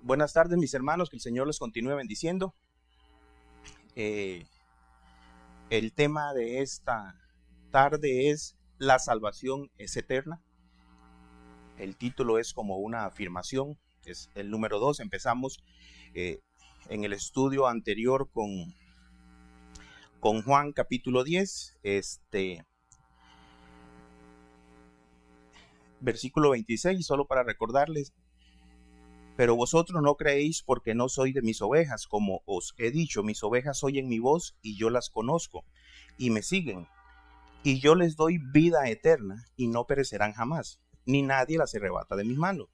Buenas tardes, mis hermanos, que el Señor les continúe bendiciendo. Eh, el tema de esta tarde es La salvación es eterna. El título es como una afirmación, es el número 2. Empezamos en el estudio anterior con Juan capítulo 10, versículo 26, solo para recordarles. Pero vosotros no creéis porque no sois de mis ovejas, como os he dicho, mis ovejas oyen mi voz y yo las conozco y me siguen. Y yo les doy vida eterna y no perecerán jamás, ni nadie las arrebata de mis manos.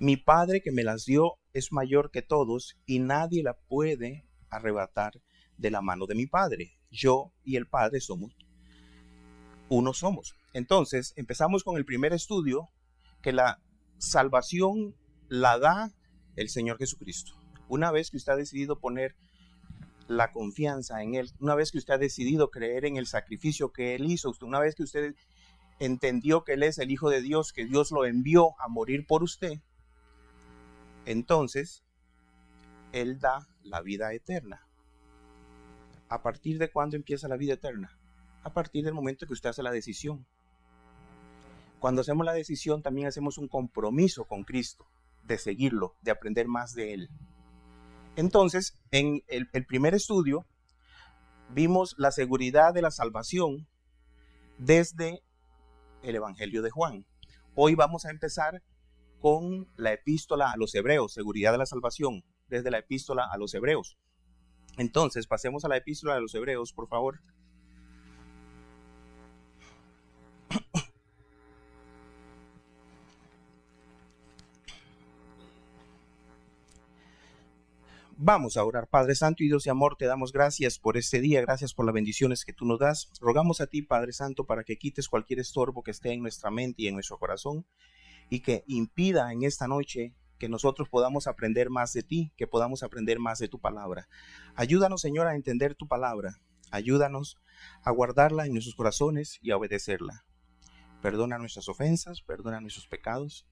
Mi Padre que me las dio es mayor que todos y nadie la puede arrebatar de la mano de mi Padre. Yo y el Padre uno somos. Entonces empezamos con el primer estudio, que la salvación la da el Señor Jesucristo. Una vez que usted ha decidido poner la confianza en Él, una vez que usted ha decidido creer en el sacrificio que Él hizo, una vez que usted entendió que Él es el Hijo de Dios, que Dios lo envió a morir por usted, entonces Él da la vida eterna. ¿A partir de cuándo empieza la vida eterna? A partir del momento que usted hace la decisión. Cuando hacemos la decisión, también hacemos un compromiso con Cristo de seguirlo, de aprender más de Él. Entonces, en el primer estudio, vimos la seguridad de la salvación desde el Evangelio de Juan. Hoy vamos a empezar con la epístola a los Hebreos, seguridad de la salvación desde la epístola a los Hebreos. Entonces, pasemos a la epístola de los Hebreos, por favor. Vamos a orar. Padre Santo y Dios de amor, te damos gracias por este día, gracias por las bendiciones que tú nos das. Rogamos a ti, Padre Santo, para que quites cualquier estorbo que esté en nuestra mente y en nuestro corazón y que impida en esta noche que nosotros podamos aprender más de ti, que podamos aprender más de tu palabra. Ayúdanos, Señor, a entender tu palabra. Ayúdanos a guardarla en nuestros corazones y a obedecerla. Perdona nuestras ofensas, perdona nuestros pecados.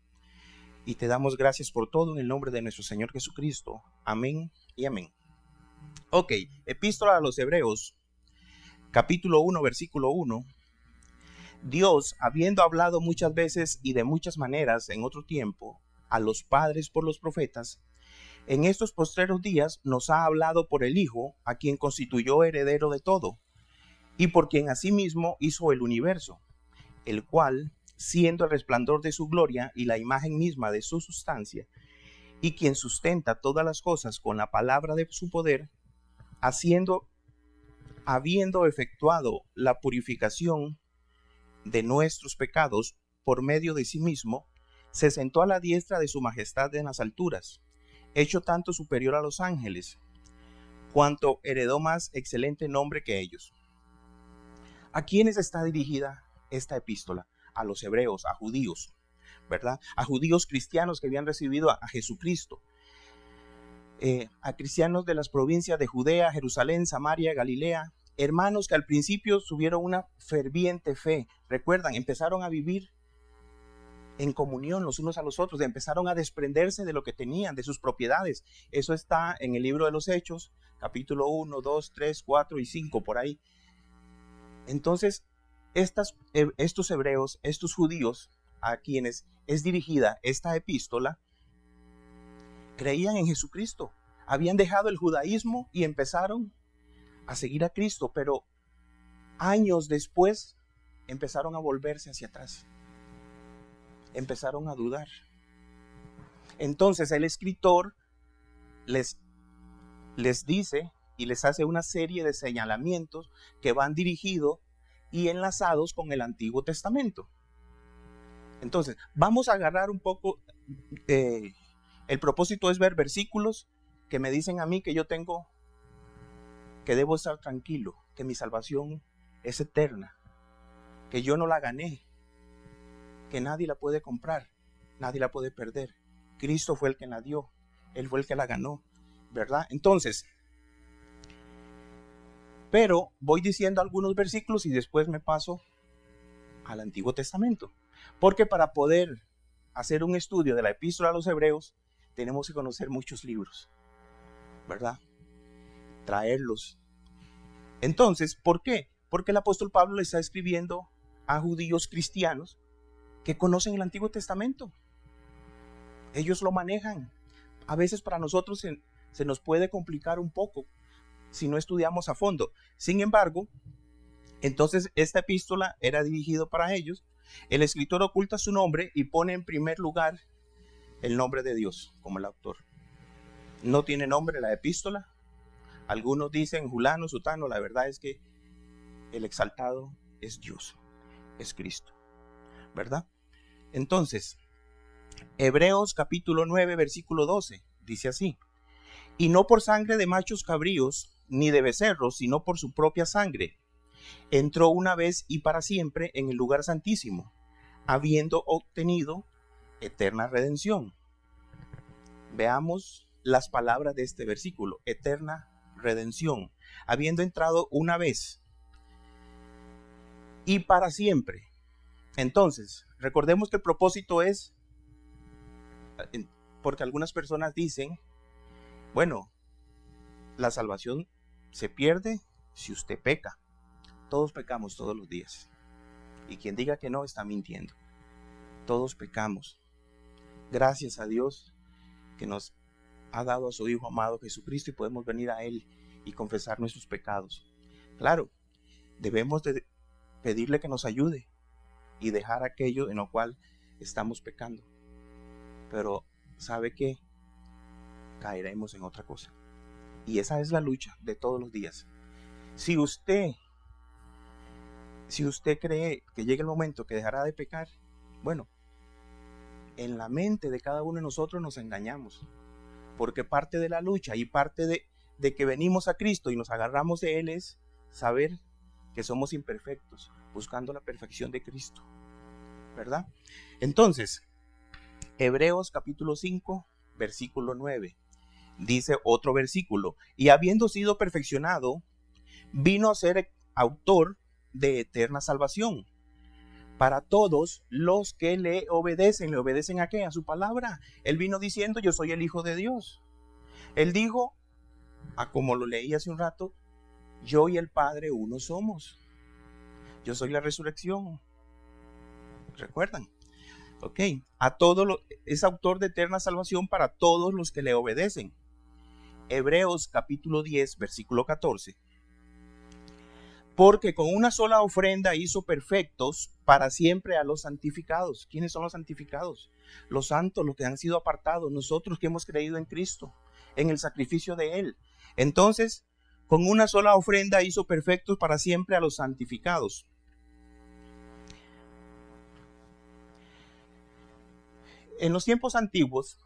Y te damos gracias por todo en el nombre de nuestro Señor Jesucristo. Amén y amén. Ok, epístola a los Hebreos, capítulo 1, versículo 1. Dios, habiendo hablado muchas veces y de muchas maneras en otro tiempo a los padres por los profetas, en estos postreros días nos ha hablado por el Hijo, a quien constituyó heredero de todo, y por quien asimismo hizo el universo, el cual, siendo el resplandor de su gloria y la imagen misma de su sustancia, y quien sustenta todas las cosas con la palabra de su poder, habiendo efectuado la purificación de nuestros pecados por medio de sí mismo, se sentó a la diestra de su majestad en las alturas, hecho tanto superior a los ángeles, cuanto heredó más excelente nombre que ellos. ¿A quiénes está dirigida esta epístola? A los hebreos, a judíos, ¿verdad? A judíos cristianos que habían recibido a Jesucristo, a cristianos de las provincias de Judea, Jerusalén, Samaria, Galilea, hermanos que al principio tuvieron una ferviente fe. Recuerdan, empezaron a vivir en comunión los unos a los otros, empezaron a desprenderse de lo que tenían, de sus propiedades. Eso está en el libro de los Hechos, capítulo 1, 2, 3, 4 y 5, por ahí. Entonces, estos hebreos, estos judíos a quienes es dirigida esta epístola, creían en Jesucristo, habían dejado el judaísmo y empezaron a seguir a Cristo, pero años después empezaron a volverse hacia atrás, empezaron a dudar. Entonces el escritor les dice y les hace una serie de señalamientos que van dirigidos y enlazados con el Antiguo Testamento. Entonces, vamos a agarrar un poco, el propósito es ver versículos que me dicen a mí que debo estar tranquilo, que mi salvación es eterna, que yo no la gané, que nadie la puede comprar, nadie la puede perder. Cristo fue el que la dio, Él fue el que la ganó, ¿verdad? Entonces, pero voy diciendo algunos versículos y después me paso al Antiguo Testamento, porque para poder hacer un estudio de la epístola a los Hebreos tenemos que conocer muchos libros, ¿verdad? Traerlos. Entonces, ¿por qué? Porque el apóstol Pablo le está escribiendo a judíos cristianos que conocen el Antiguo Testamento. Ellos lo manejan. A veces para nosotros se nos puede complicar un poco si no estudiamos a fondo. Sin embargo, entonces esta epístola era dirigida para ellos. El escritor oculta su nombre y pone en primer lugar el nombre de Dios como el autor. No tiene nombre la epístola. Algunos dicen Julano, Sutano. La verdad es que el exaltado es Dios, es Cristo, ¿verdad? Entonces, Hebreos capítulo 9, versículo 12, dice así: y no por sangre de machos cabríos, ni de becerros, sino por su propia sangre, entró una vez y para siempre en el lugar santísimo, habiendo obtenido eterna redención. Veamos las palabras de este versículo: eterna redención, habiendo entrado una vez y para siempre. Entonces, recordemos que el propósito es, porque algunas personas dicen, bueno, la salvación se pierde si usted peca. Todos pecamos todos los días. Y quien diga que no está mintiendo. Todos pecamos. Gracias a Dios que nos ha dado a su Hijo amado Jesucristo y podemos venir a Él y confesar nuestros pecados. Claro, debemos de pedirle que nos ayude y dejar aquello en lo cual estamos pecando. Pero ¿sabe qué? Caeremos en otra cosa. Y esa es la lucha de todos los días. Si usted cree que llegue el momento que dejará de pecar, bueno, en la mente de cada uno de nosotros nos engañamos. Porque parte de la lucha y parte de que venimos a Cristo y nos agarramos de Él es saber que somos imperfectos, buscando la perfección de Cristo, ¿verdad? Entonces, Hebreos capítulo 5, versículo 9, dice otro versículo: y habiendo sido perfeccionado, vino a ser autor de eterna salvación para todos los que le obedecen. ¿Le obedecen a qué? A su palabra. Él vino diciendo: yo soy el Hijo de Dios. Él dijo, como lo leí hace un rato, yo y el Padre uno somos. Yo soy la resurrección. ¿Recuerdan? Ok. Es autor de eterna salvación para todos los que le obedecen. Hebreos capítulo 10, versículo 14. Porque con una sola ofrenda hizo perfectos para siempre a los santificados. ¿Quiénes son los santificados? Los santos, los que han sido apartados, nosotros que hemos creído en Cristo, en el sacrificio de Él. Entonces, con una sola ofrenda hizo perfectos para siempre a los santificados. En los tiempos antiguos,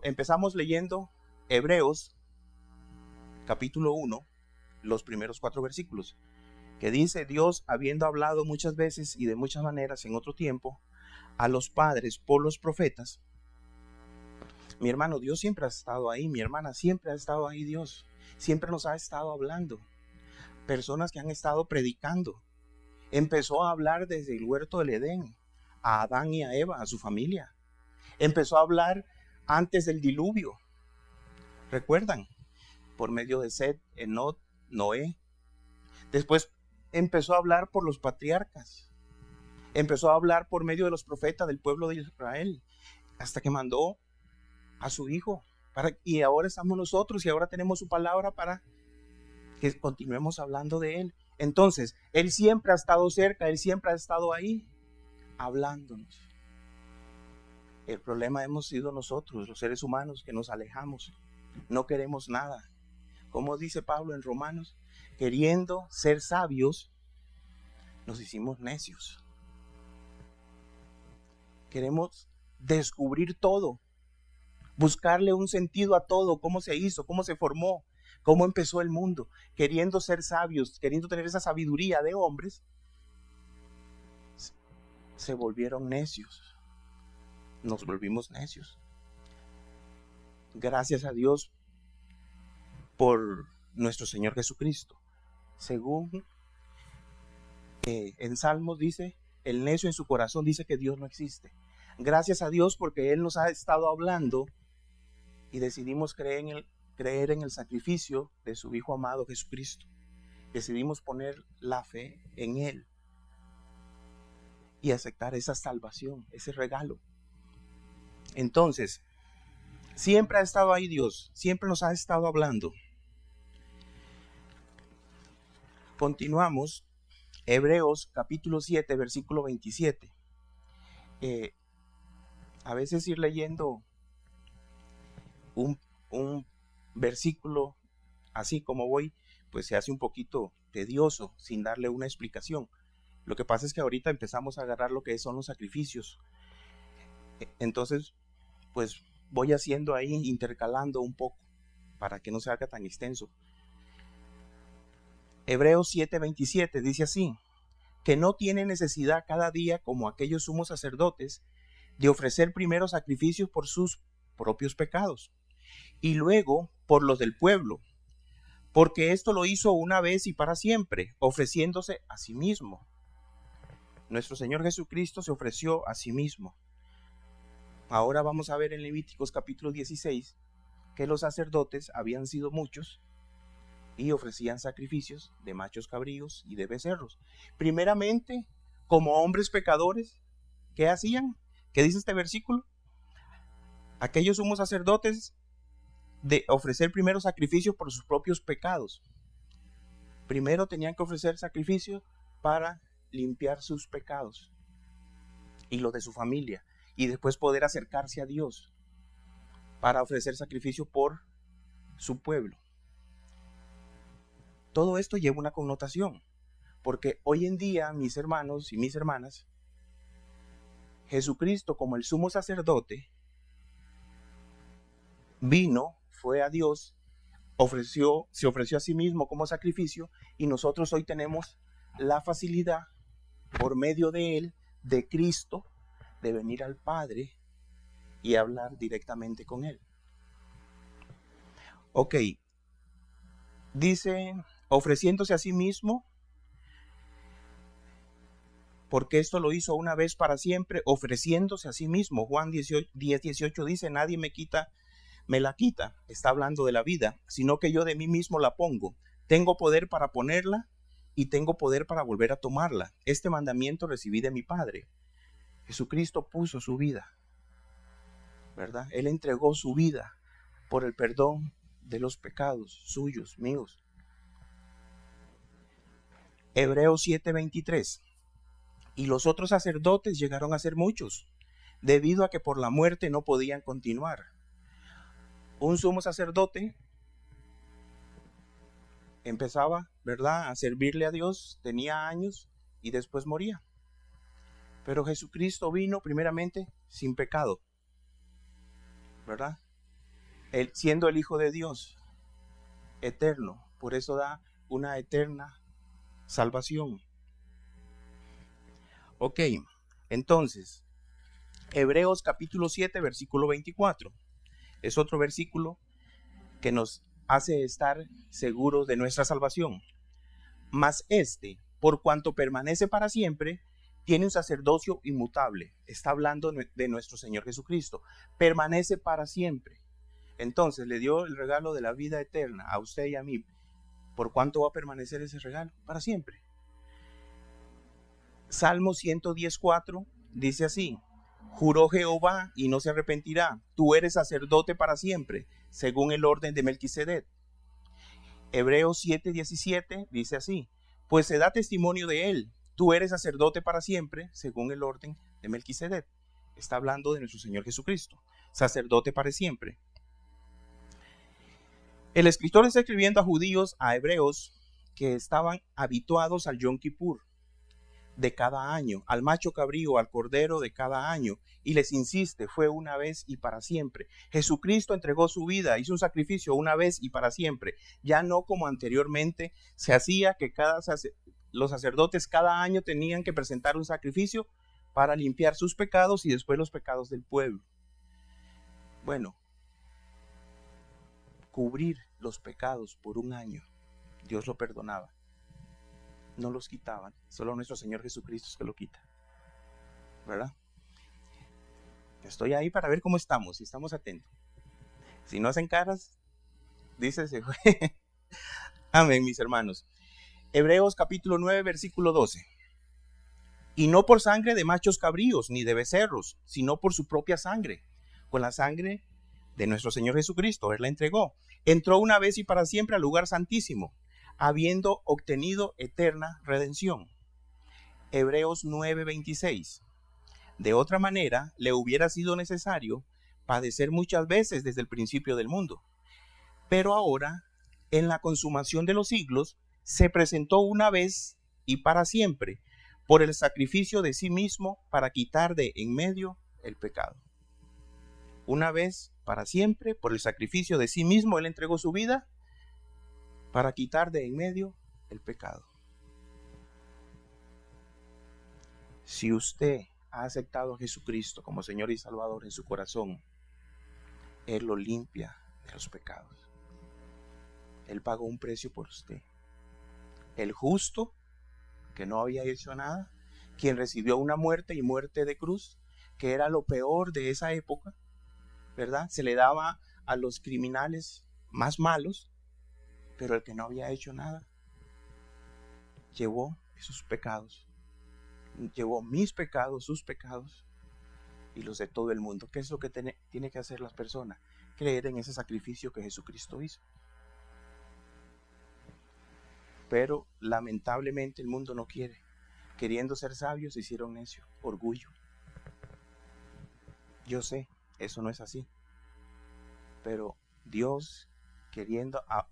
empezamos leyendo Hebreos capítulo 1, los primeros 4 versículos, que dice: Dios, habiendo hablado muchas veces y de muchas maneras en otro tiempo a los padres por los profetas. Mi hermano, Dios siempre ha estado ahí. Mi hermana, siempre ha estado ahí Dios. Siempre nos ha estado hablando. Personas que han estado predicando. Empezó a hablar desde el huerto del Edén, a Adán y a Eva, a su familia. Empezó a hablar antes del diluvio. ¿Recuerdan? Por medio de Set, Enoc, Noé. Después empezó a hablar por los patriarcas. Empezó a hablar por medio de los profetas del pueblo de Israel, hasta que mandó a su Hijo. Y ahora estamos nosotros y ahora tenemos su palabra para que continuemos hablando de Él. Entonces, Él siempre ha estado cerca, Él siempre ha estado ahí, hablándonos. El problema hemos sido nosotros, los seres humanos, que nos alejamos. No queremos nada. Como dice Pablo en Romanos, queriendo ser sabios, nos hicimos necios. Queremos descubrir todo, buscarle un sentido a todo, cómo se hizo, cómo se formó, cómo empezó el mundo, queriendo ser sabios, queriendo tener esa sabiduría de hombres, se volvieron necios. Nos volvimos necios. Gracias a Dios por nuestro Señor Jesucristo. Según en Salmos dice, el necio en su corazón dice que Dios no existe. Gracias a Dios porque Él nos ha estado hablando y decidimos creer en el sacrificio de su Hijo amado Jesucristo. Decidimos poner la fe en Él y aceptar esa salvación, ese regalo. Entonces, siempre ha estado ahí Dios, siempre nos ha estado hablando. Continuamos, Hebreos capítulo 7, versículo 27. A veces ir leyendo un versículo así como voy, pues se hace un poquito tedioso sin darle una explicación. Lo que pasa es que ahorita empezamos a agarrar lo que son los sacrificios. Entonces, pues voy haciendo ahí, intercalando un poco, para que no se haga tan extenso. Hebreos 7:27 dice así: que no tiene necesidad cada día, como aquellos sumos sacerdotes, de ofrecer primero sacrificios por sus propios pecados y luego por los del pueblo, porque esto lo hizo una vez y para siempre, ofreciéndose a sí mismo. Nuestro Señor Jesucristo se ofreció a sí mismo. Ahora vamos a ver en Levíticos capítulo 16 que los sacerdotes habían sido muchos y ofrecían sacrificios de machos cabríos y de becerros. Primeramente, como hombres pecadores, ¿qué hacían? ¿Qué dice este versículo? Aquellos sumos sacerdotes de ofrecer primero sacrificios por sus propios pecados. Primero tenían que ofrecer sacrificios para limpiar sus pecados y los de su familia, y después poder acercarse a Dios para ofrecer sacrificio por su pueblo. Todo esto lleva una connotación, porque hoy en día, mis hermanos y mis hermanas, Jesucristo como el sumo sacerdote vino, fue a Dios, se ofreció a sí mismo como sacrificio, y nosotros hoy tenemos la facilidad por medio de él, de Cristo, de venir al Padre y hablar directamente con él. Ok, dice, ofreciéndose a sí mismo, porque esto lo hizo una vez para siempre, ofreciéndose a sí mismo. Juan 10:18 dice, nadie me la quita, está hablando de la vida, sino que yo de mí mismo la pongo. Tengo poder para ponerla y tengo poder para volver a tomarla. Este mandamiento recibí de mi Padre. Jesucristo puso su vida, ¿verdad? Él entregó su vida por el perdón de los pecados suyos, míos. Hebreos 7:23. Y los otros sacerdotes llegaron a ser muchos, debido a que por la muerte no podían continuar. Un sumo sacerdote empezaba, ¿verdad?, a servirle a Dios, tenía años y después moría. Pero Jesucristo vino primeramente sin pecado, ¿verdad? Él, siendo el Hijo de Dios, eterno, por eso da una eterna salvación. Ok, entonces, Hebreos capítulo 7, versículo 24. Es otro versículo que nos hace estar seguros de nuestra salvación. Mas este, por cuanto permanece para siempre, tiene un sacerdocio inmutable. Está hablando de nuestro Señor Jesucristo. Permanece para siempre. Entonces le dio el regalo de la vida eterna a usted y a mí. ¿Por cuánto va a permanecer ese regalo? Para siempre. Salmo 110:4 dice así: juró Jehová y no se arrepentirá, tú eres sacerdote para siempre, según el orden de Melquisedec. Hebreos 7:17 dice así: pues se da testimonio de él, tú eres sacerdote para siempre, según el orden de Melquisedec. Está hablando de nuestro Señor Jesucristo, sacerdote para siempre. El escritor está escribiendo a judíos, a hebreos, que estaban habituados al Yom Kippur de cada año, al macho cabrío, al cordero de cada año, y les insiste, fue una vez y para siempre. Jesucristo entregó su vida, hizo un sacrificio una vez y para siempre, ya no como anteriormente se hacía, que los sacerdotes cada año tenían que presentar un sacrificio para limpiar sus pecados y después los pecados del pueblo. Bueno, cubrir los pecados por un año, Dios lo perdonaba. No los quitaban, solo nuestro Señor Jesucristo es que lo quita, ¿verdad? Estoy ahí para ver cómo estamos, si estamos atentos. Si no hacen caras, dice se fue. Amén, mis hermanos. Hebreos capítulo 9, versículo 12. Y no por sangre de machos cabríos ni de becerros, sino por su propia sangre, con la sangre de nuestro Señor Jesucristo. Él la entregó. Entró una vez y para siempre al lugar santísimo, habiendo obtenido eterna redención. Hebreos 9:26. De otra manera, le hubiera sido necesario padecer muchas veces desde el principio del mundo. Pero ahora, en la consumación de los siglos, se presentó una vez y para siempre por el sacrificio de sí mismo para quitar de en medio el pecado. Una vez para siempre, por el sacrificio de sí mismo, Él entregó su vida para quitar de en medio el pecado. Si usted ha aceptado a Jesucristo como Señor y Salvador en su corazón, Él lo limpia de los pecados. Él pagó un precio por usted. El justo, que no había hecho nada, quien recibió una muerte y muerte de cruz, que era lo peor de esa época, ¿verdad? Se le daba a los criminales más malos, pero el que no había hecho nada llevó esos pecados, llevó mis pecados, sus pecados y los de todo el mundo. ¿Qué es lo que tiene que hacer las personas? Creer en ese sacrificio que Jesucristo hizo. Pero lamentablemente el mundo no quiere. Queriendo ser sabios se hicieron necios. Orgullo. Yo sé, eso no es así. Pero Dios,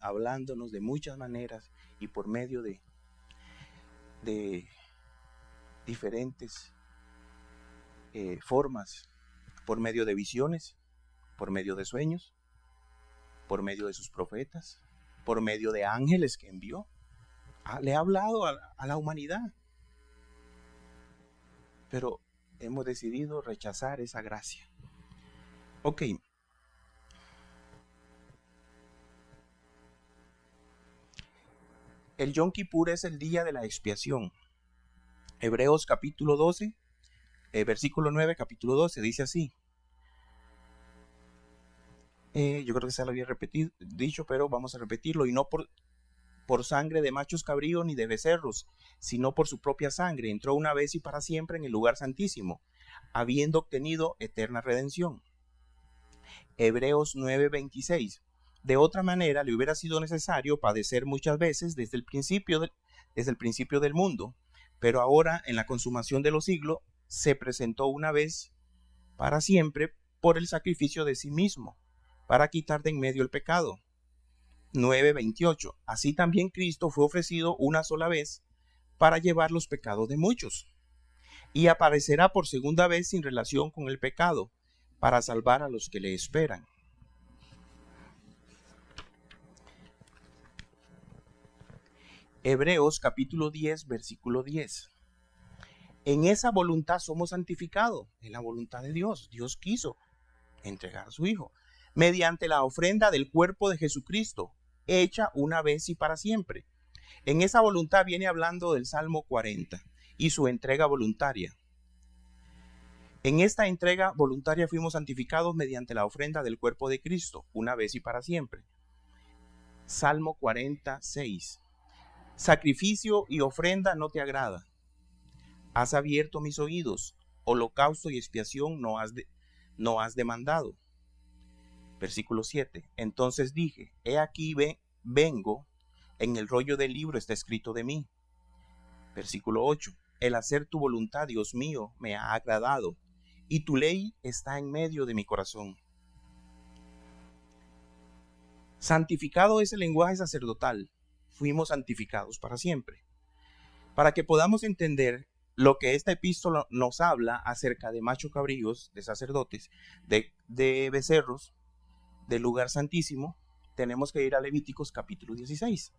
hablándonos de muchas maneras y por medio de diferentes formas, por medio de visiones, por medio de sueños, por medio de sus profetas, por medio de ángeles que envió, le ha hablado a la humanidad. Pero hemos decidido rechazar esa gracia. Ok. El Yom Kippur es el día de la expiación. Hebreos capítulo 12, versículo 9, capítulo 12, dice así. Yo creo que se lo había dicho, pero vamos a repetirlo. Y no por sangre de machos cabríos ni de becerros, sino por su propia sangre, entró una vez y para siempre en el lugar santísimo, habiendo obtenido eterna redención. Hebreos 9:26. De otra manera, le hubiera sido necesario padecer muchas veces desde el principio del mundo, pero ahora, en la consumación de los siglos, se presentó una vez para siempre por el sacrificio de sí mismo, para quitar de en medio el pecado. 9:28. Así también Cristo fue ofrecido una sola vez para llevar los pecados de muchos, y aparecerá por segunda vez sin relación con el pecado, para salvar a los que le esperan. Hebreos capítulo 10, versículo 10. En esa voluntad somos santificados, en la voluntad de Dios. Dios quiso entregar a su Hijo, mediante la ofrenda del cuerpo de Jesucristo, hecha una vez y para siempre. En esa voluntad viene hablando del Salmo 40 y su entrega voluntaria. En esta entrega voluntaria fuimos santificados mediante la ofrenda del cuerpo de Cristo, una vez y para siempre. Salmo 46. Sacrificio y ofrenda no te agrada. Has abierto mis oídos, holocausto y expiación no has demandado. Versículo 7. Entonces dije, he aquí vengo, en el rollo del libro está escrito de mí. Versículo 8. El hacer tu voluntad, Dios mío, me ha agradado, y tu ley está en medio de mi corazón. Santificado es el lenguaje sacerdotal. Fuimos santificados para siempre. Para que podamos entender lo que esta epístola nos habla acerca de machos cabríos, de sacerdotes, de becerros, del lugar santísimo, tenemos que ir a Levíticos capítulo 16.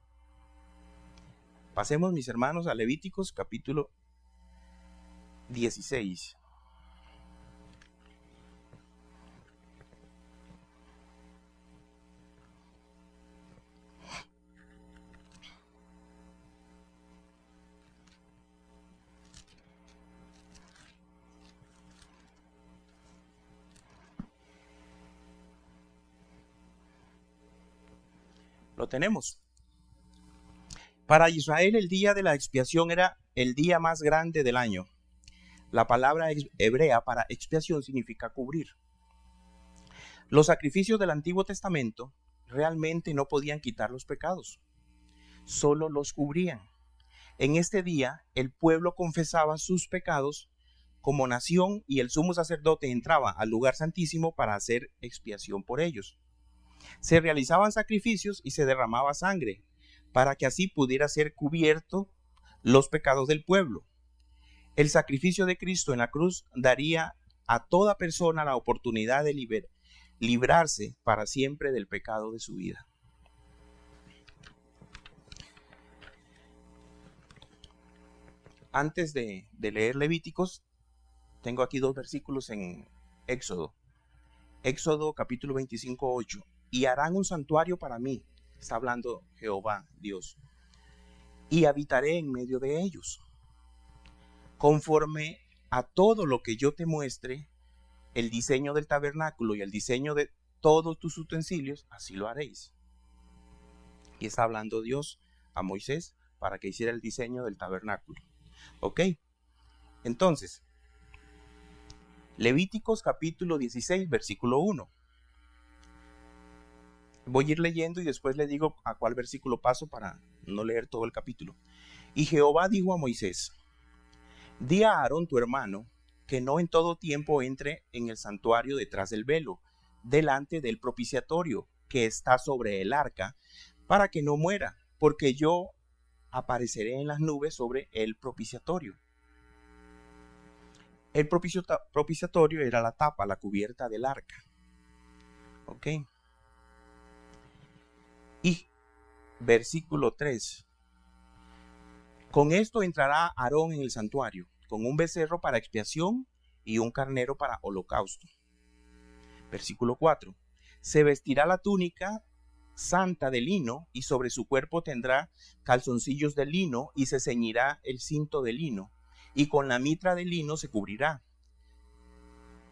Pasemos, mis hermanos, a Levíticos capítulo 16. Lo tenemos. Para Israel el día de la expiación era el día más grande del año. La palabra hebrea para expiación significa cubrir. Los sacrificios del Antiguo Testamento realmente no podían quitar los pecados, solo los cubrían. En este día el pueblo confesaba sus pecados como nación y el sumo sacerdote entraba al lugar santísimo para hacer expiación por ellos. Se realizaban sacrificios y se derramaba sangre para que así pudiera ser cubierto los pecados del pueblo. El sacrificio de Cristo en la cruz daría a toda persona la oportunidad de librarse para siempre del pecado de su vida. Antes de leer Levíticos, tengo aquí 2 versículos en Éxodo. Éxodo capítulo 25, 8. Y harán un santuario para mí, está hablando Jehová Dios, y habitaré en medio de ellos. Conforme a todo lo que yo te muestre, el diseño del tabernáculo y el diseño de todos tus utensilios, así lo haréis. Y está hablando Dios a Moisés para que hiciera el diseño del tabernáculo. Ok, entonces, Levíticos capítulo 16, versículo 1. Voy a ir leyendo y después le digo a cuál versículo paso para no leer todo el capítulo. Y Jehová dijo a Moisés: di a Aarón tu hermano que no en todo tiempo entre en el santuario detrás del velo, delante del propiciatorio que está sobre el arca, para que no muera, porque yo apareceré en las nubes sobre el propiciatorio. El propiciatorio era la tapa, la cubierta del arca. Ok. Y versículo 3. Con esto entrará Aarón en el santuario, con un becerro para expiación y un carnero para holocausto. Versículo 4. Se vestirá la túnica santa de lino y sobre su cuerpo tendrá calzoncillos de lino y se ceñirá el cinto de lino y con la mitra de lino se cubrirá.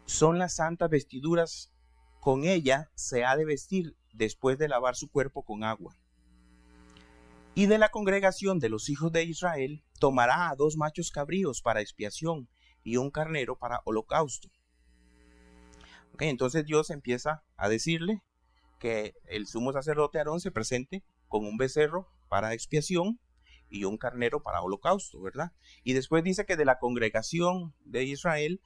Son las santas vestiduras, con ella se ha de vestir después de lavar su cuerpo con agua. Y de la congregación de los hijos de Israel tomará a 2 machos cabríos para expiación y un carnero para holocausto. Okay, entonces Dios empieza a decirle que el sumo sacerdote Aarón se presente con un becerro para expiación y un carnero para holocausto, ¿verdad? Y después dice que de la congregación de Israel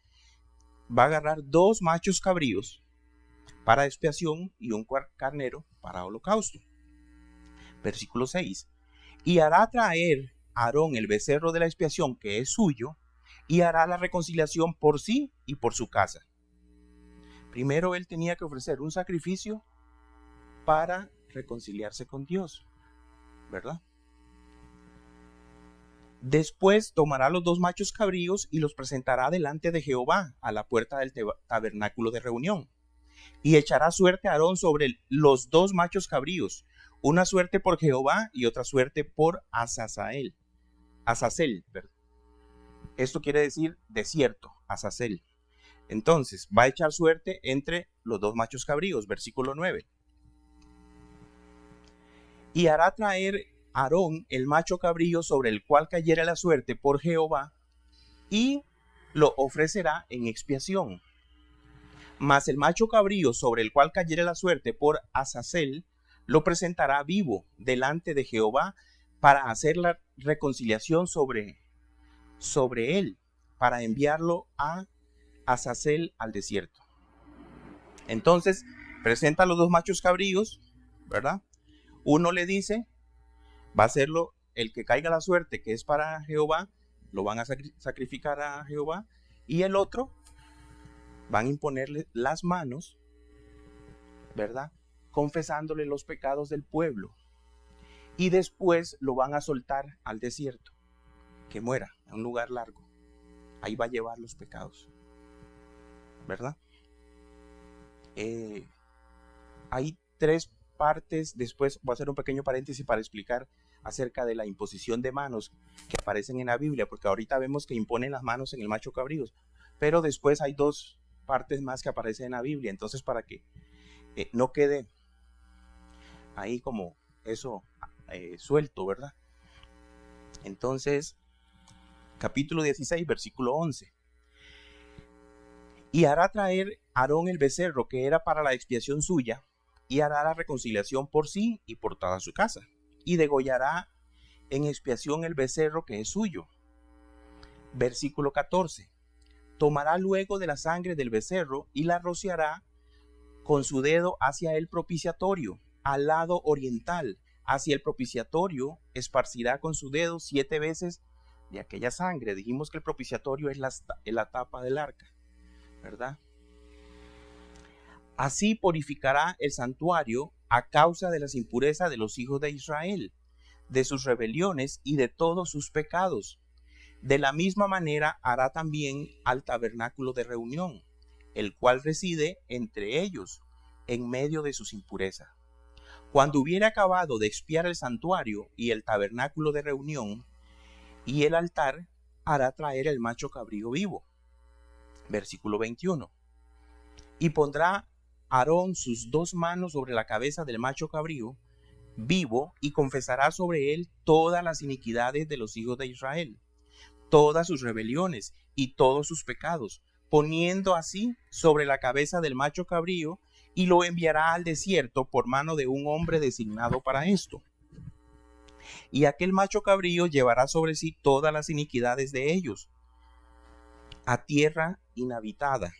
va a agarrar 2 machos cabríos para expiación y un carnero para holocausto. Versículo 6. Y hará traer Aarón el becerro de la expiación que es suyo y hará la reconciliación por sí y por su casa. Primero él tenía que ofrecer un sacrificio para reconciliarse con Dios, ¿verdad? Después tomará los 2 machos cabríos y los presentará delante de Jehová a la puerta del tabernáculo de reunión. Y echará suerte a Aarón sobre los 2 machos cabríos, una suerte por Jehová y otra suerte por Azazel. Esto quiere decir desierto, Azazel. Entonces va a echar suerte entre los 2 machos cabríos, versículo 9. Y hará traer Aarón el macho cabrío sobre el cual cayera la suerte por Jehová y lo ofrecerá en expiación. Mas el macho cabrío sobre el cual cayera la suerte por Azazel lo presentará vivo delante de Jehová para hacer la reconciliación sobre él, para enviarlo a Azazel al desierto. Entonces presenta a los 2 machos cabríos, ¿verdad? Uno le dice, va a hacerlo el que caiga la suerte, que es para Jehová, lo van a sacrificar a Jehová, y el otro van a imponerle las manos, ¿verdad? Confesándole los pecados del pueblo. Y después lo van a soltar al desierto, que muera en un lugar largo. Ahí va a llevar los pecados, ¿verdad? Hay 3 partes, después voy a hacer un pequeño paréntesis para explicar acerca de la imposición de manos que aparecen en la Biblia, porque ahorita vemos que imponen las manos en el macho cabrío, pero después hay 2 partes más que aparecen en la Biblia, entonces para que no quede ahí como eso suelto, ¿verdad? Entonces, capítulo 16, versículo 11. Y hará traer Aarón el becerro que era para la expiación suya, y hará la reconciliación por sí y por toda su casa, y degollará en expiación el becerro que es suyo. Versículo 14. Tomará luego de la sangre del becerro y la rociará con su dedo hacia el propiciatorio, al lado oriental. Hacia el propiciatorio esparcirá con su dedo 7 veces de aquella sangre. Dijimos que el propiciatorio es la tapa del arca, ¿verdad? Así purificará el santuario a causa de las impurezas de los hijos de Israel, de sus rebeliones y de todos sus pecados. De la misma manera hará también al tabernáculo de reunión, el cual reside entre ellos, en medio de sus impurezas. Cuando hubiere acabado de expiar el santuario y el tabernáculo de reunión y el altar, hará traer el macho cabrío vivo. Versículo 21. Y pondrá Aarón sus 2 manos sobre la cabeza del macho cabrío vivo y confesará sobre él todas las iniquidades de los hijos de Israel, todas sus rebeliones y todos sus pecados, poniendo así sobre la cabeza del macho cabrío, y lo enviará al desierto por mano de un hombre designado para esto. Y aquel macho cabrío llevará sobre sí todas las iniquidades de ellos a tierra inhabitada,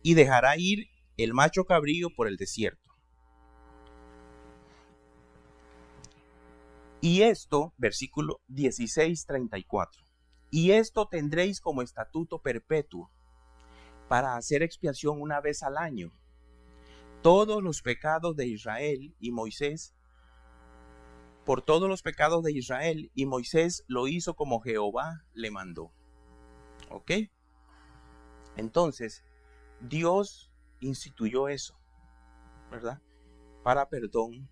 y dejará ir el macho cabrío por el desierto. Y esto, versículo 16:34. Y esto tendréis como estatuto perpetuo, para hacer expiación una vez al año, todos los pecados de Israel y Moisés, por todos los pecados de Israel, y Moisés lo hizo como Jehová le mandó. ¿Ok? Entonces, Dios instituyó eso, ¿verdad? Para perdón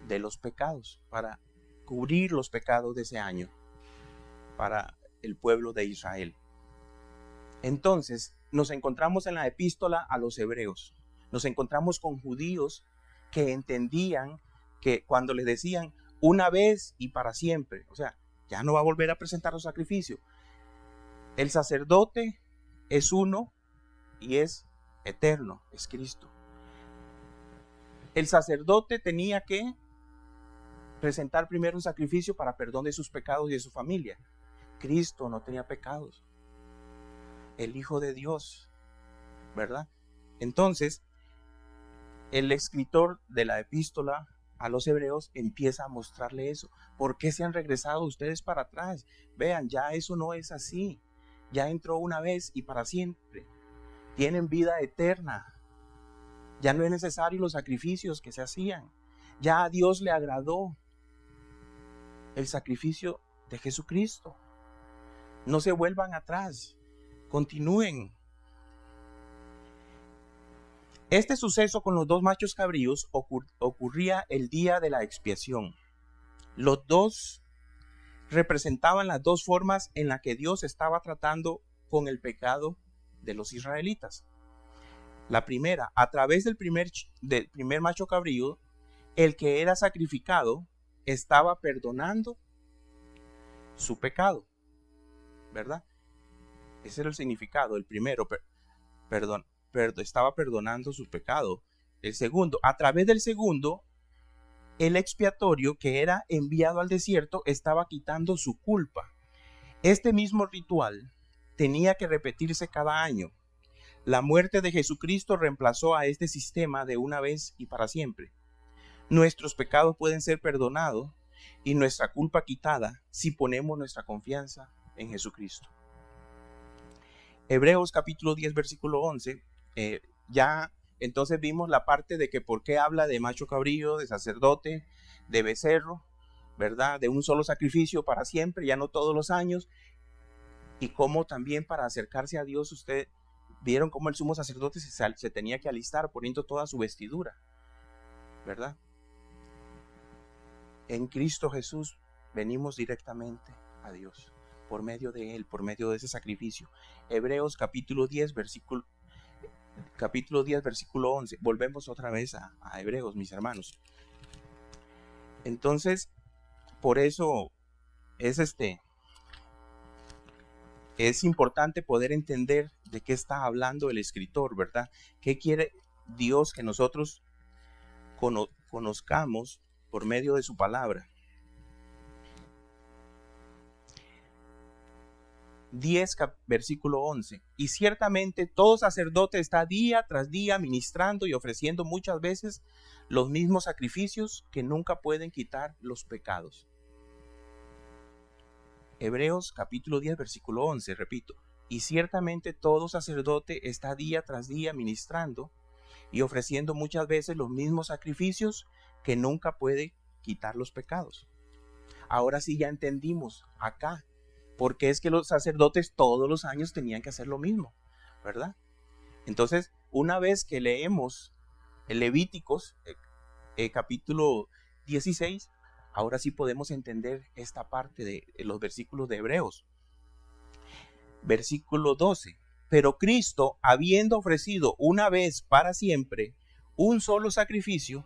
de los pecados, para cubrir los pecados de ese año, para el pueblo de Israel. Entonces, nos encontramos en la epístola a los hebreos. Nos encontramos con judíos que entendían que cuando les decían una vez y para siempre, o sea, ya no va a volver a presentar los sacrificios. El sacerdote es uno y es eterno, es Cristo. El sacerdote tenía que presentar primero un sacrificio para perdón de sus pecados y de su familia. Cristo no tenía pecados. El Hijo de Dios, ¿verdad? Entonces, el escritor de la epístola a los hebreos empieza a mostrarle eso. ¿Por qué se han regresado ustedes para atrás? Vean, ya eso no es así. Ya entró una vez y para siempre. Tienen vida eterna. Ya no es necesario los sacrificios que se hacían. Ya a Dios le agradó el sacrificio de Jesucristo. No se vuelvan atrás. Continúen. Este suceso con los 2 machos cabríos ocurría el día de la expiación. Los dos representaban las 2 formas en las que Dios estaba tratando con el pecado de los israelitas. La primera, a través del primer macho cabrío, el que era sacrificado estaba perdonando su pecado, ¿verdad? Ese era el significado. El primero, estaba perdonando su pecado. El segundo, a través del segundo, el expiatorio que era enviado al desierto estaba quitando su culpa. Este mismo ritual tenía que repetirse cada año. La muerte de Jesucristo reemplazó a este sistema de una vez y para siempre. Nuestros pecados pueden ser perdonados y nuestra culpa quitada si ponemos nuestra confianza en Jesucristo. Hebreos capítulo 10 versículo 11, ya entonces vimos la parte de que por qué habla de macho cabrío, de sacerdote, de becerro, ¿verdad? De un solo sacrificio para siempre, ya no todos los años, y cómo también para acercarse a Dios, ustedes vieron cómo el sumo sacerdote se tenía que alistar poniendo toda su vestidura, ¿verdad? En Cristo Jesús venimos directamente a Dios, por medio de Él, por medio de ese sacrificio. Hebreos capítulo 10, versículo 11. Volvemos otra vez a Hebreos, mis hermanos. Entonces, por eso es importante poder entender de qué está hablando el escritor, ¿verdad? ¿Qué quiere Dios que nosotros conozcamos por medio de su palabra? 10, versículo 11. Y ciertamente todo sacerdote está día tras día ministrando y ofreciendo muchas veces los mismos sacrificios que nunca pueden quitar los pecados. Hebreos capítulo 10, versículo 11, repito. Y ciertamente todo sacerdote está día tras día ministrando y ofreciendo muchas veces los mismos sacrificios que nunca puede quitar los pecados. Ahora sí ya entendimos acá porque es que los sacerdotes todos los años tenían que hacer lo mismo, ¿verdad? Entonces, una vez que leemos el Levíticos, capítulo 16, ahora sí podemos entender esta parte de los versículos de Hebreos. Versículo 12. Pero Cristo, habiendo ofrecido una vez para siempre un solo sacrificio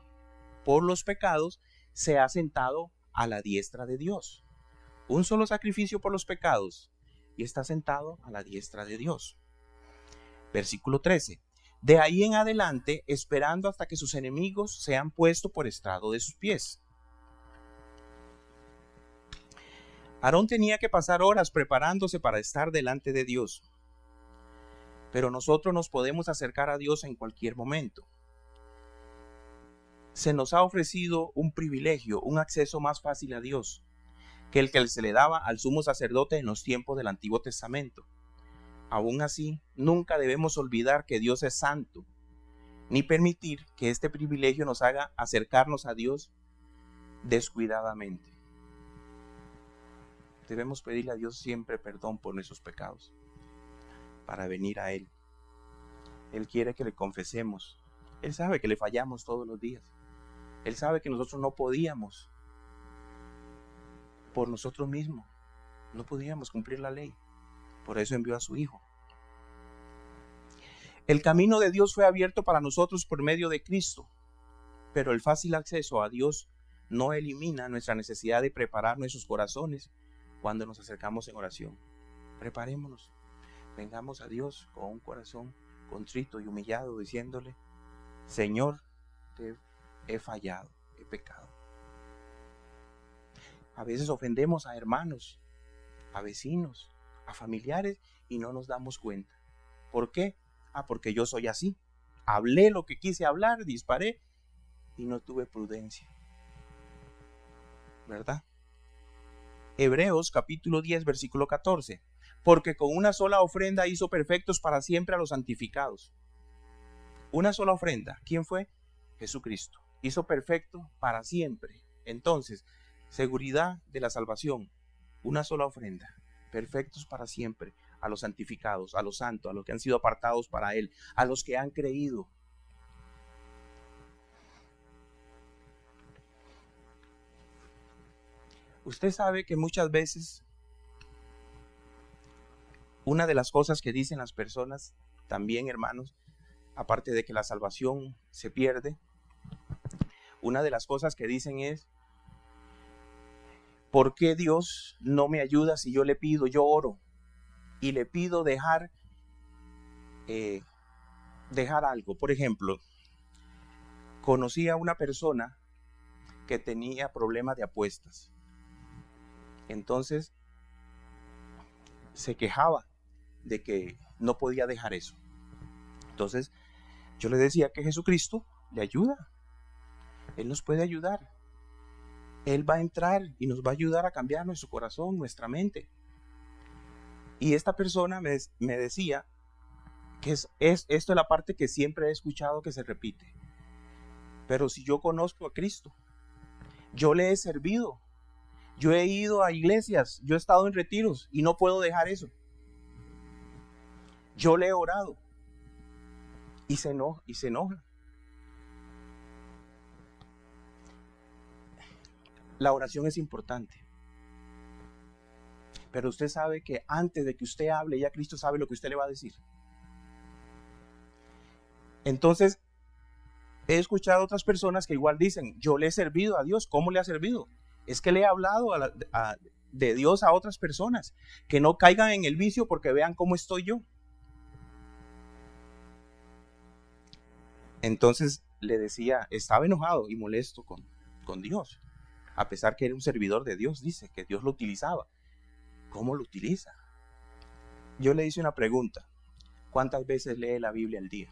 por los pecados, se ha sentado a la diestra de Dios. Un solo sacrificio por los pecados y está sentado a la diestra de Dios. Versículo 13. De ahí en adelante, esperando hasta que sus enemigos sean puestos por estrado de sus pies. Aarón tenía que pasar horas preparándose para estar delante de Dios. Pero nosotros nos podemos acercar a Dios en cualquier momento. Se nos ha ofrecido un privilegio, un acceso más fácil a Dios que el que se le daba al sumo sacerdote en los tiempos del Antiguo Testamento. Aún así, nunca debemos olvidar que Dios es santo, ni permitir que este privilegio nos haga acercarnos a Dios descuidadamente. Debemos pedirle a Dios siempre perdón por nuestros pecados, para venir a Él. Él quiere que le confesemos. Él sabe que le fallamos todos los días. Él sabe que nosotros no podíamos por nosotros mismos, no podíamos cumplir la ley. Por eso envió a su Hijo. El camino de Dios fue abierto para nosotros por medio de Cristo, pero el fácil acceso a Dios no elimina nuestra necesidad de preparar nuestros corazones cuando nos acercamos en oración. Preparémonos, vengamos a Dios con un corazón contrito y humillado, diciéndole: Señor, te he fallado, he pecado. A veces ofendemos a hermanos, a vecinos, a familiares y no nos damos cuenta. ¿Por qué? Porque yo soy así. Hablé lo que quise hablar, disparé y no tuve prudencia. ¿Verdad? Hebreos capítulo 10, versículo 14. Porque con una sola ofrenda hizo perfectos para siempre a los santificados. Una sola ofrenda. ¿Quién fue? Jesucristo. Hizo perfecto para siempre. Entonces, seguridad de la salvación. Una sola ofrenda. Perfectos para siempre a los santificados, a los santos, a los que han sido apartados para Él, a los que han creído. Usted sabe que muchas veces una de las cosas que dicen las personas también, hermanos, aparte de que la salvación se pierde, una de las cosas que dicen es: ¿por qué Dios no me ayuda si yo le pido, yo oro y le pido dejar algo? Por ejemplo, conocí a una persona que tenía problemas de apuestas. Entonces se quejaba de que no podía dejar eso. Entonces yo le decía que Jesucristo le ayuda. Él nos puede ayudar. Él va a entrar y nos va a ayudar a cambiar nuestro corazón, nuestra mente. Y esta persona me decía que esto es la parte que siempre he escuchado que se repite. Pero si yo conozco a Cristo, yo le he servido, yo he ido a iglesias, yo he estado en retiros y no puedo dejar eso. Yo le he orado y se enoja. La oración es importante. Pero usted sabe que antes de que usted hable, ya Cristo sabe lo que usted le va a decir. Entonces, he escuchado a otras personas que igual dicen, yo le he servido a Dios. ¿Cómo le ha servido? Es que le he hablado de Dios a otras personas, que no caigan en el vicio porque vean cómo estoy yo. Entonces le decía, estaba enojado y molesto con Dios, a pesar que era un servidor de Dios, dice que Dios lo utilizaba. ¿Cómo lo utiliza? Yo le hice una pregunta, ¿cuántas veces lee la Biblia al día?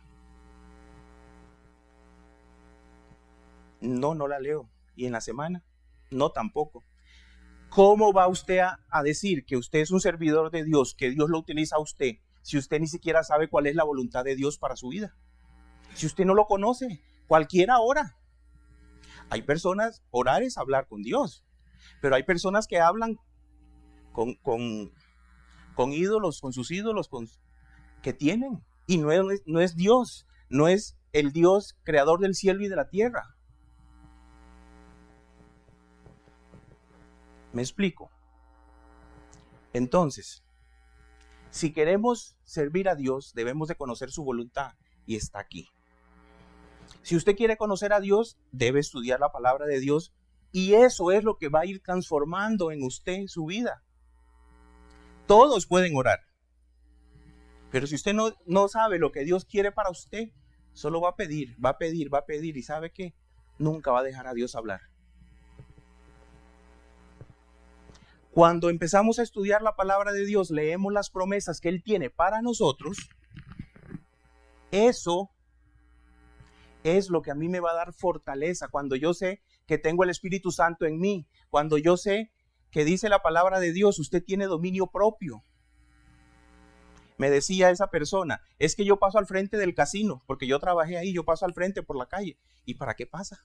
No la leo. ¿Y en la semana? No, tampoco. ¿Cómo va usted a decir que usted es un servidor de Dios, que Dios lo utiliza a usted, si usted ni siquiera sabe cuál es la voluntad de Dios para su vida? Si usted no lo conoce, cualquiera ora. Hay personas, orar es hablar con Dios, pero hay personas que hablan con ídolos, con sus ídolos que tienen, y no es Dios, no es el Dios creador del cielo y de la tierra. ¿Me explico? Entonces, si queremos servir a Dios, debemos de conocer su voluntad, y está aquí. Si usted quiere conocer a Dios, debe estudiar la palabra de Dios, y eso es lo que va a ir transformando en usted su vida. Todos pueden orar, pero si usted no sabe lo que Dios quiere para usted, solo va a pedir, y ¿sabe qué? Nunca va a dejar a Dios hablar. Cuando empezamos a estudiar la palabra de Dios, leemos las promesas que Él tiene para nosotros, eso es lo que a mí me va a dar fortaleza. Cuando yo sé que tengo el Espíritu Santo en mí, cuando yo sé que dice la palabra de Dios, usted tiene dominio propio. Me decía esa persona, es que yo paso al frente del casino, porque yo trabajé ahí, yo paso al frente por la calle. ¿Y para qué pasa?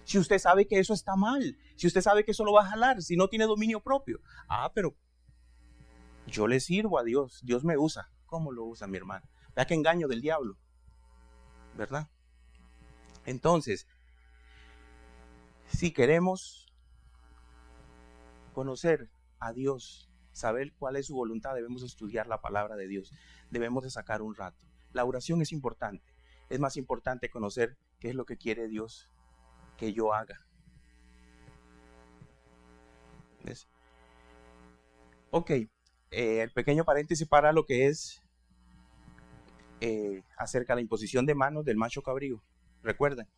Si usted sabe que eso está mal, si usted sabe que eso lo va a jalar, si no tiene dominio propio. Pero yo le sirvo a Dios, Dios me usa. ¿Cómo lo usa mi hermano? Vea qué engaño del diablo, ¿verdad? Entonces, si queremos conocer a Dios, saber cuál es su voluntad, debemos estudiar la palabra de Dios, debemos de sacar un rato. La oración es importante, es más importante conocer qué es lo que quiere Dios que yo haga. ¿Ves? Ok, el pequeño paréntesis para lo que es acerca de la imposición de manos del macho cabrío. Recuerden,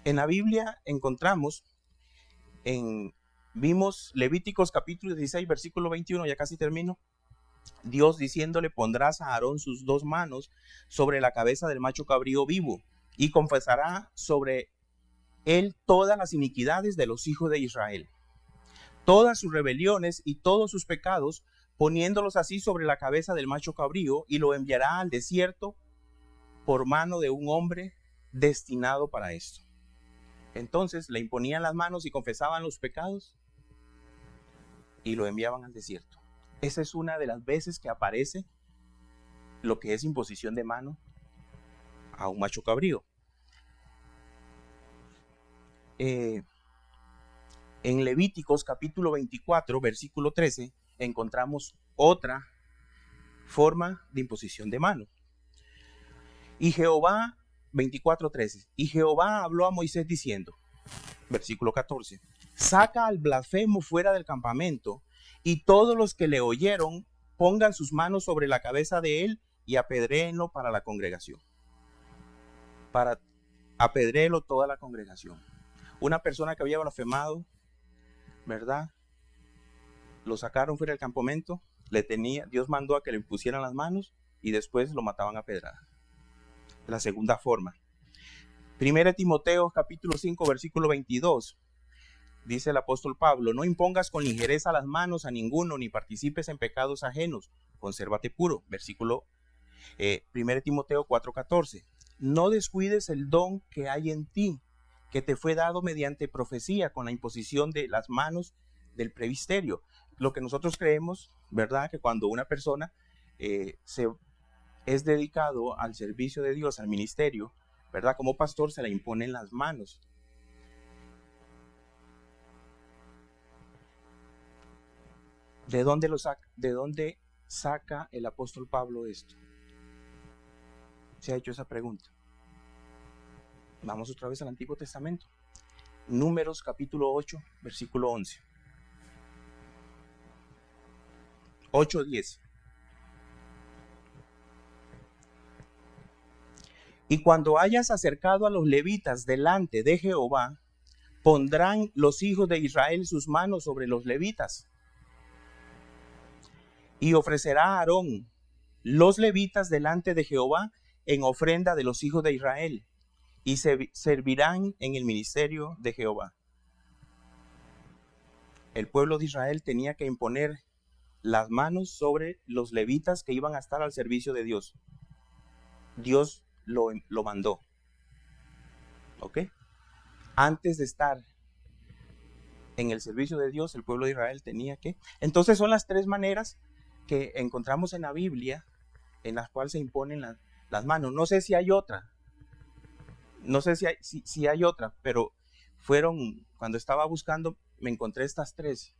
en la Biblia encontramos, vimos Levíticos capítulo 16, versículo 21, ya casi termino, Dios diciéndole, pondrás a Aarón sus dos manos sobre la cabeza del macho cabrío vivo y confesará sobre él todas las iniquidades de los hijos de Israel, todas sus rebeliones y todos sus pecados, poniéndolos así sobre la cabeza del macho cabrío, y lo enviará al desierto por mano de un hombre destinado para esto. Entonces le imponían las manos y confesaban los pecados y lo enviaban al desierto. Esa es una de las veces que aparece lo que es imposición de mano a un macho cabrío. En Levíticos capítulo 24, versículo 13, encontramos otra forma de imposición de mano. Y Jehová, 24:13, y Jehová habló a Moisés diciendo, versículo 14, saca al blasfemo fuera del campamento, y todos los que le oyeron pongan sus manos sobre la cabeza de él y apedréenlo para la congregación. Para apedréelo toda la congregación. Una persona que había blasfemado, ¿verdad? Lo sacaron fuera del campamento, Dios mandó a que le pusieran las manos y después lo mataban a pedrada. La segunda forma. 1 Timoteo capítulo 5 versículo 22. Dice el apóstol Pablo, no impongas con ligereza las manos a ninguno, ni participes en pecados ajenos, consérvate puro. Versículo 1 Timoteo 4:14. No descuides el don que hay en ti, que te fue dado mediante profecía con la imposición de las manos del presbiterio. Lo que nosotros creemos, ¿verdad? Que cuando una persona es dedicado al servicio de Dios, al ministerio, ¿verdad? Como pastor se le imponen las manos. ¿De dónde saca el apóstol Pablo esto? Se ha hecho esa pregunta. Vamos otra vez al Antiguo Testamento. Números capítulo 8, versículo 11. 8:10. Y cuando hayas acercado a los levitas delante de Jehová, pondrán los hijos de Israel sus manos sobre los levitas. Y ofrecerá a Aarón los levitas delante de Jehová en ofrenda de los hijos de Israel, y se servirán en el ministerio de Jehová. El pueblo de Israel tenía que imponer las manos sobre los levitas que iban a estar al servicio de Dios. Dios lo mandó. ¿Ok? Antes de estar en el servicio de Dios, el pueblo de Israel tenía que... Entonces son las tres maneras que encontramos en la Biblia en las cuales se imponen las manos. No sé si hay otra. No sé si hay otra, pero cuando estaba buscando, me encontré estas tres,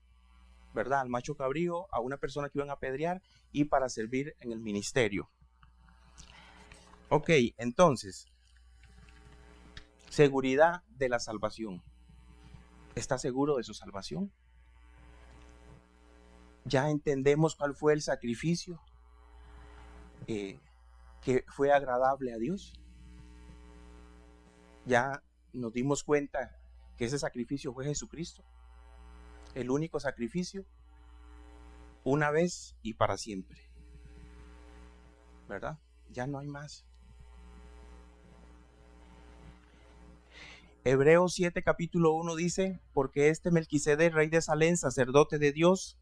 ¿verdad? Al macho cabrío, a una persona que iban a apedrear y para servir en el ministerio. Ok, entonces, seguridad de la salvación. ¿Está seguro de su salvación? Ya entendemos cuál fue el sacrificio que fue agradable a Dios. Ya nos dimos cuenta que ese sacrificio fue Jesucristo, el único sacrificio, una vez y para siempre, ¿verdad? Ya no hay más. Hebreos 7 capítulo 1 dice: porque este Melquisedec, rey de Salem, sacerdote de Dios,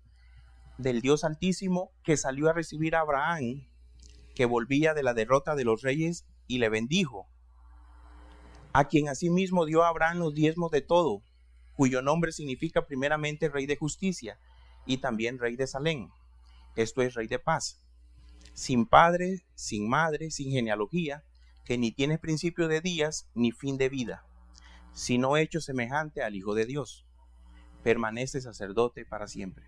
del Dios Altísimo, que salió a recibir a Abraham, que volvía de la derrota de los reyes, y le bendijo, a quien asimismo dio a Abraham los diezmos de todo, cuyo nombre significa primeramente rey de justicia, y también rey de Salem, esto es rey de paz, sin padre, sin madre, sin genealogía, que ni tiene principio de días ni fin de vida, sino hecho semejante al Hijo de Dios, permanece sacerdote para siempre.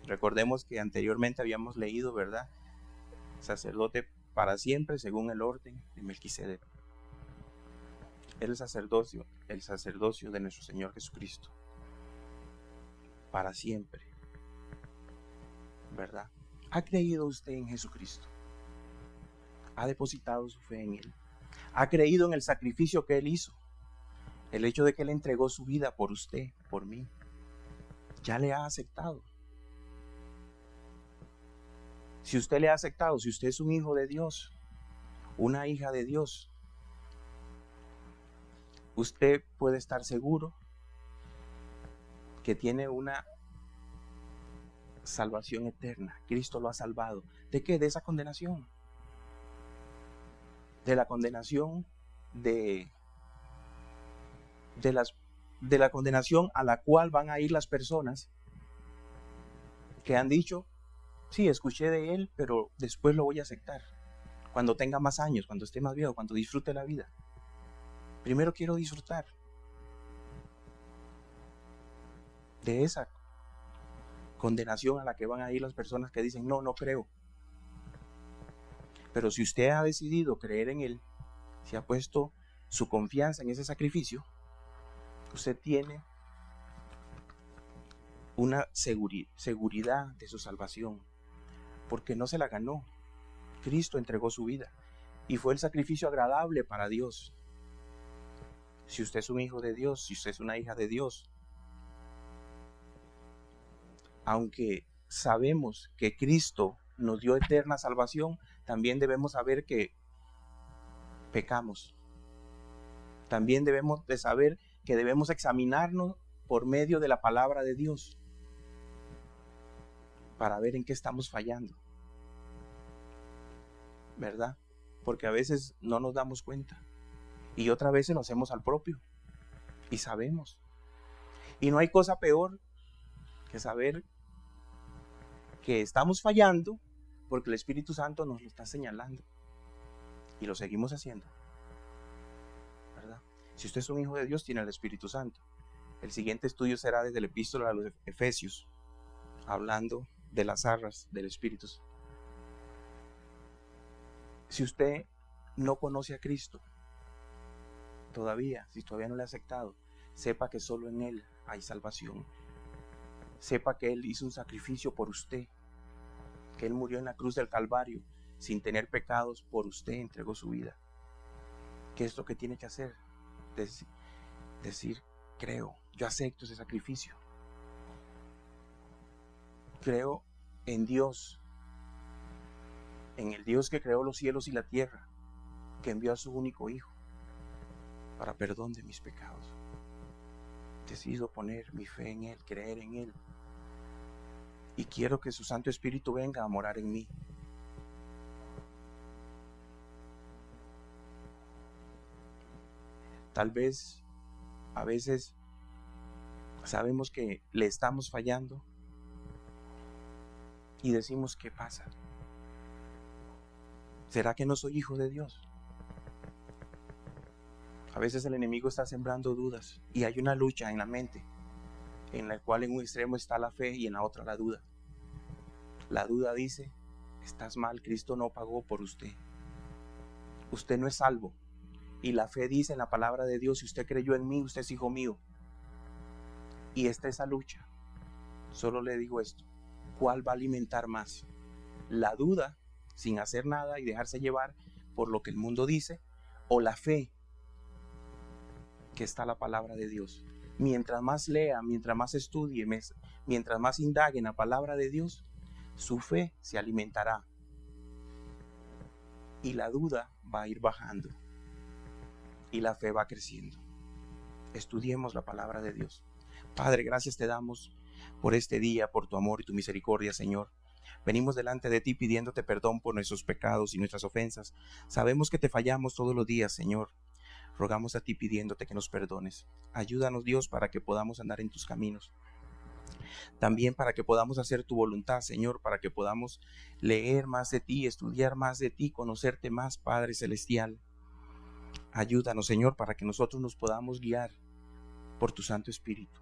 Recordemos que anteriormente habíamos leído, ¿verdad? Sacerdote para siempre según el orden de Melquisedec. El sacerdocio de nuestro Señor Jesucristo, para siempre, ¿verdad? ¿Ha creído usted en Jesucristo? ¿Ha depositado su fe en Él? ¿Ha creído en el sacrificio que Él hizo? El hecho de que Él entregó su vida por usted, por mí, ya le ha aceptado. Si usted le ha aceptado, si usted es un hijo de Dios, una hija de Dios, usted puede estar seguro que tiene una salvación eterna. Cristo lo ha salvado. ¿De qué? De esa condenación. De la condenación de la condenación a la cual van a ir las personas que han dicho: sí, escuché de Él, pero después lo voy a aceptar cuando tenga más años, cuando esté más viejo, cuando disfrute la vida. Primero quiero disfrutar de esa condenación a la que van a ir las personas que dicen: no creo. Pero si usted ha decidido creer en Él, si ha puesto su confianza en ese sacrificio, usted tiene una seguridad de su salvación, porque no se la ganó. Cristo entregó su vida y fue el sacrificio agradable para Dios. Si usted es un hijo de Dios, si usted es una hija de Dios, aunque sabemos que Cristo nos dio eterna salvación, también debemos saber que pecamos. También debemos de saber que debemos examinarnos por medio de la palabra de Dios para ver en qué estamos fallando, ¿verdad? Porque a veces no nos damos cuenta y otras veces lo hacemos al propio y sabemos. Y no hay cosa peor que saber que estamos fallando porque el Espíritu Santo nos lo está señalando y lo seguimos haciendo, ¿verdad? Si usted es un hijo de Dios, tiene el Espíritu Santo. El siguiente estudio será desde la epístola a los Efesios, hablando de las arras del Espíritu. Si usted no conoce a Cristo, todavía, si todavía no le ha aceptado, sepa que solo en Él hay salvación. Sepa que Él hizo un sacrificio por usted, que Él murió en la cruz del Calvario sin tener pecados, por usted entregó su vida. ¿Qué es lo que tiene que hacer? Decir, creo, yo acepto ese sacrificio. Creo en Dios, en el Dios que creó los cielos y la tierra, que envió a su único Hijo para perdón de mis pecados. Decido poner mi fe en Él, creer en Él, y quiero que su Santo Espíritu venga a morar en mí. Tal vez, a veces, sabemos que le estamos fallando y decimos, ¿qué pasa? ¿Será que no soy hijo de Dios? A veces el enemigo está sembrando dudas y hay una lucha en la mente, en la cual en un extremo está la fe y en la otra la duda. La duda dice, estás mal, Cristo no pagó por usted. Usted no es salvo. Y la fe dice en la palabra de Dios, si usted creyó en mí, usted es hijo mío. Y está esa lucha. Solo le digo esto, ¿cuál va a alimentar más? ¿La duda, sin hacer nada y dejarse llevar por lo que el mundo dice? ¿O la fe, que está la palabra de Dios? Mientras más lea, mientras más estudie, mientras más indague en la palabra de Dios, su fe se alimentará. Y la duda va a ir bajando. Y la fe va creciendo. Estudiemos la palabra de Dios. Padre, gracias te damos por este día, por tu amor y tu misericordia, Señor. Venimos delante de ti pidiéndote perdón por nuestros pecados y nuestras ofensas. Sabemos que te fallamos todos los días, Señor. Rogamos a ti pidiéndote que nos perdones. Ayúdanos, Dios, para que podamos andar en tus caminos. También para que podamos hacer tu voluntad, Señor, para que podamos leer más de ti, estudiar más de ti, conocerte más, Padre Celestial. Ayúdanos, Señor, para que nosotros nos podamos guiar por tu Santo Espíritu.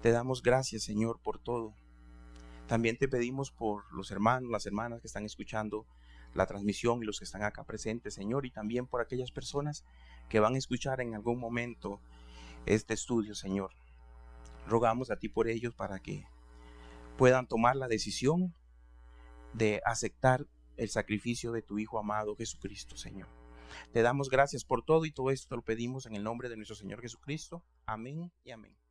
Te damos gracias, Señor, por todo. También te pedimos por los hermanos, las hermanas que están escuchando la transmisión y los que están acá presentes, Señor, y también por aquellas personas que van a escuchar en algún momento este estudio, Señor. Rogamos a ti por ellos para que puedan tomar la decisión de aceptar el sacrificio de tu Hijo amado Jesucristo, Señor. Te damos gracias por todo y todo esto lo pedimos en el nombre de nuestro Señor Jesucristo. Amén y amén.